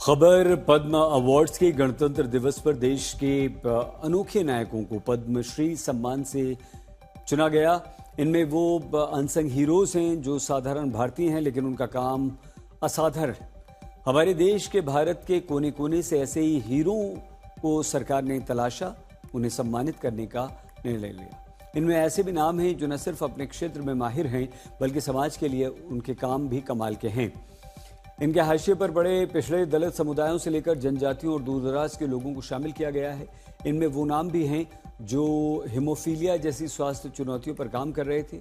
खबर पद्म अवार्ड्स के गणतंत्र दिवस पर देश के अनोखे नायकों को पद्मश्री सम्मान से चुना गया। इनमें वो अनसंग हीरोज हैं जो साधारण भारतीय हैं लेकिन उनका काम असाधारण है। हमारे देश के भारत के कोने कोने से ऐसे ही हीरो को सरकार ने तलाशा, उन्हें सम्मानित करने का निर्णय लिया। इनमें ऐसे भी नाम हैं जो न सिर्फ अपने क्षेत्र में माहिर हैं बल्कि समाज के लिए उनके काम भी कमाल के हैं। इनके हाशिए पर बड़े पिछड़े दलित समुदायों से लेकर जनजातियों और दूरदराज के लोगों को शामिल किया गया है। इनमें वो नाम भी हैं जो हीमोफीलिया जैसी स्वास्थ्य चुनौतियों पर काम कर रहे थे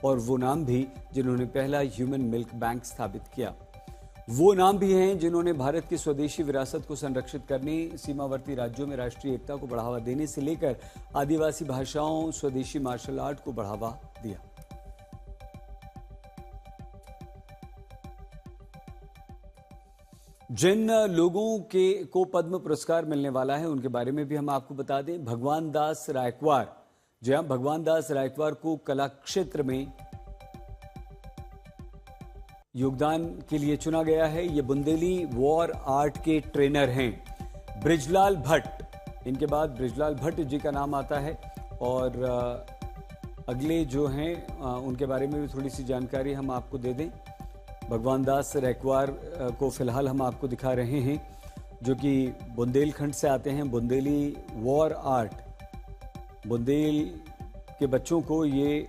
और वो नाम भी जिन्होंने पहला ह्यूमन मिल्क बैंक स्थापित किया। वो नाम भी हैं जिन्होंने भारत की स्वदेशी विरासत को संरक्षित करने, सीमावर्ती राज्यों में राष्ट्रीय एकता को बढ़ावा देने से लेकर आदिवासी भाषाओं, स्वदेशी मार्शल आर्ट को बढ़ावा दिया। जिन लोगों को पद्म पुरस्कार मिलने वाला है उनके बारे में भी हम आपको बता दें। भगवान दास रायकवार, जी हां, भगवान दास रायकवार को कला क्षेत्र में योगदान के लिए चुना गया है। ये बुंदेली वॉर आर्ट के ट्रेनर हैं। ब्रिजलाल भट्ट, इनके बाद ब्रिजलाल भट्ट जी का नाम आता है और अगले जो हैं उनके बारे में भी थोड़ी सी जानकारी हम आपको दे दें। भगवान दास रायकवार को फिलहाल हम आपको दिखा रहे हैं जो कि बुंदेलखंड से आते हैं। बुंदेली वॉर आर्ट, बुंदेल के बच्चों को ये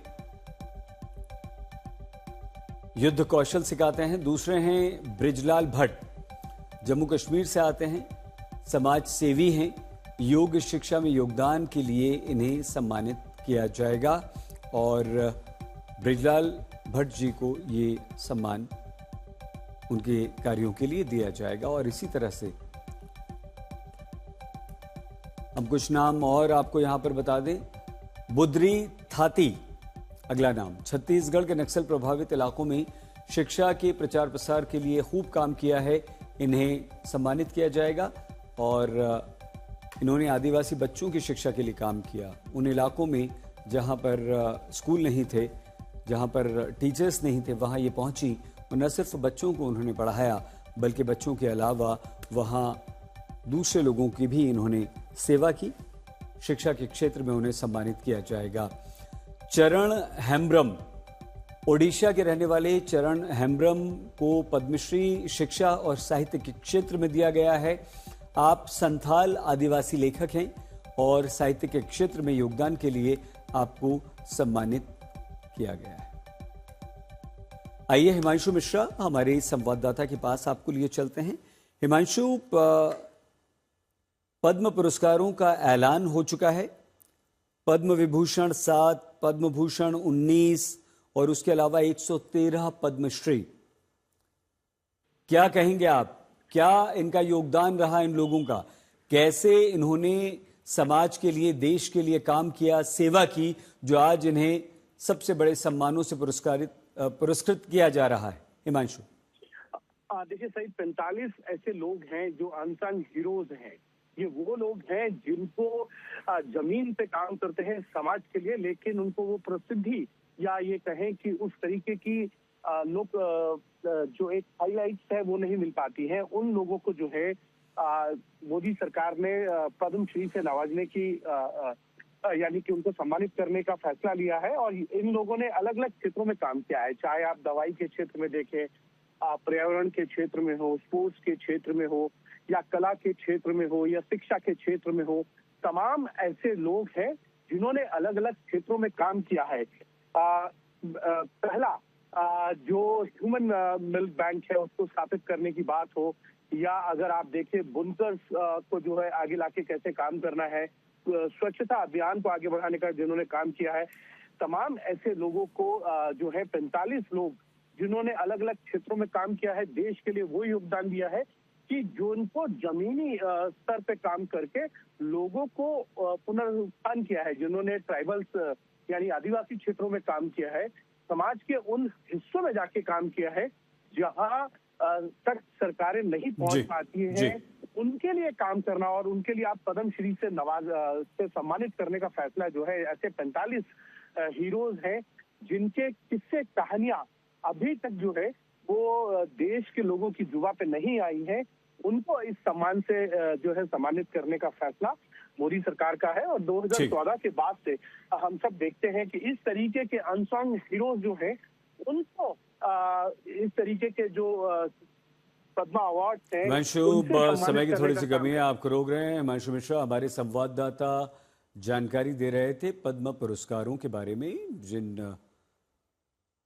युद्ध कौशल सिखाते हैं। दूसरे हैं ब्रिजलाल भट्ट, जम्मू कश्मीर से आते हैं, समाज सेवी हैं। योग शिक्षा में योगदान के लिए इन्हें सम्मानित किया जाएगा और ब्रिजलाल भट्ट जी को ये सम्मान उनके कार्यों के लिए दिया जाएगा। और इसी तरह से हम कुछ नाम और आपको यहां पर बता दें। बुद्री थाती अगला नाम, छत्तीसगढ़ के नक्सल प्रभावित इलाकों में शिक्षा के प्रचार प्रसार के लिए खूब काम किया है। इन्हें सम्मानित किया जाएगा और इन्होंने आदिवासी बच्चों की शिक्षा के लिए काम किया। उन इलाकों में जहां पर स्कूल नहीं थे, जहां पर टीचर्स नहीं थे, वहां ये पहुंची और न सिर्फ बच्चों को उन्होंने पढ़ाया बल्कि बच्चों के अलावा वहां दूसरे लोगों की भी इन्होंने सेवा की। शिक्षा के क्षेत्र में उन्हें सम्मानित किया जाएगा। चरण हेम्ब्रम, ओडिशा के रहने वाले चरण हेम्ब्रम को पद्मश्री शिक्षा और साहित्य के क्षेत्र में दिया गया है। आप संथाल आदिवासी लेखक हैं और साहित्य के क्षेत्र में योगदान के लिए आपको सम्मानित किया गया है। आइए हिमांशु मिश्रा हमारे संवाददाता के पास आपको लिए चलते हैं। हिमांशु, पद्म पुरस्कारों का ऐलान हो चुका है। पद्म विभूषण 7, पद्म भूषण 19 और उसके अलावा 113 पद्मश्री। क्या कहेंगे आप, क्या इनका योगदान रहा इन लोगों का? कैसे इन्होंने समाज के लिए, देश के लिए काम किया, सेवा की, जो आज इन्हें सबसे बड़े सम्मानों से पुरस्कृत किया जा रहा है? हिमांशु, देखिए सही 45 ऐसे लोग हैं जो अनसंग हीरोज हैं। ये वो लोग हैं जिनको जमीन पे काम करते हैं समाज के लिए, लेकिन उनको वो प्रसिद्धि या ये कहें कि उस तरीके की लोग जो एक हाईलाइट्स है वो नहीं मिल पाती है। उन लोगों को जो है मोदी सरकार ने पद्मश्री से नवाजने की यानी कि उनको सम्मानित करने का फैसला लिया है। और इन लोगों ने अलग अलग क्षेत्रों में काम किया है, चाहे आप दवाई के क्षेत्र में देखें, पर्यावरण के क्षेत्र में हो, स्पोर्ट्स के क्षेत्र में हो, या कला के क्षेत्र में हो, या शिक्षा के क्षेत्र में हो। तमाम ऐसे लोग हैं जिन्होंने अलग अलग क्षेत्रों में काम किया है। पहला जो ह्यूमन मिल्क बैंक है उसको स्थापित करने की बात हो, या अगर आप देखें बुनकर्स को जो है आगे लाके कैसे काम करना है, स्वच्छता अभियान को आगे बढ़ाने का जिन्होंने काम किया है। तमाम ऐसे लोगों को जो है 45 लोग जिन्होंने अलग अलग क्षेत्रों में काम किया है, देश के लिए वो योगदान दिया है कि जो उनको जमीनी स्तर पे काम करके लोगों को पुनरुत्थान किया है, जिन्होंने ट्राइबल्स यानी आदिवासी क्षेत्रों में काम किया है, समाज के उन हिस्सों में जाके काम किया है जहां तक सरकारें नहीं पहुंच पाती हैं, उनके लिए काम करना और उनके लिए आप पद्मश्री से सम्मानित करने का फैसला जो है, ऐसे 45 हीरोज हैं जिनके किस्से, कहानियां अभी तक जो है वो देश के लोगों की जुबान पे नहीं आई है। उनको इस सम्मान से जो है सम्मानित करने का फैसला मोदी सरकार का है। और 2014 के बाद से हम सब देखते हैं कि इस तरीके के अनसंग हीरोज जो हैं उनको इस तरीके के जो पद्मा अवार्ड हैं हिमांशु, उनसे सम्मानित समय की करने थोड़ी का सी काम कमी है, है। आपको रोक रहे हैं। हिमांशु मिश्रा हमारे संवाददाता जानकारी दे रहे थे पद्म पुरस्कारों के बारे में, जिन